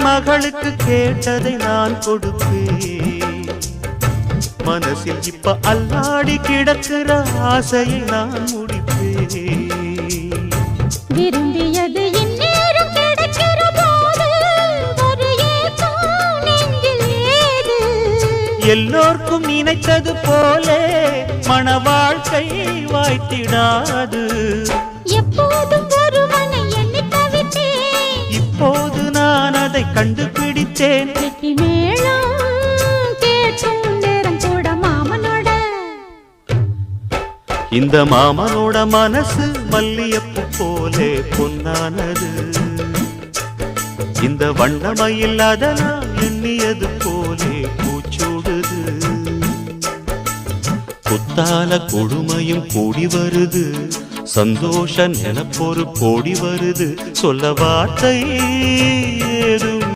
மகளுக்கு கேட்டதை நான் கொடுப்பேன். மனசில் இப்ப அல்லாடி கிடக்கிற ஆசையை நான் முடிப்பேன். விரும்பியது இந்நேரம் கிடைக்கிற போது ஒரு ஏக்கம் நெஞ்சில் ஏது? எல்லோர்க்கும் நினைத்தது போலே மன வாழ்க்கை வாய்த்திடாது. எப்போதும் ஒருவனை எண்ணி தவித்தேன், இப்போது நான் அதை கண்டுபிடித்தேன். கெட்டி மேளம் கேட்கும் நேரம் கூட மாமனோட. இந்த மாமனோட மனசு மல்லியப்பு போலே பொன்னானது. இந்த வண்ணமயில் அதனால் எண்ணியது போலே பூச்சூடுது. குத்தால கொடுமையும் கூடி வருது, சந்தோஷ நினப்பொரு கோடி வருது. சொல்ல வார்த்தை ஏதும்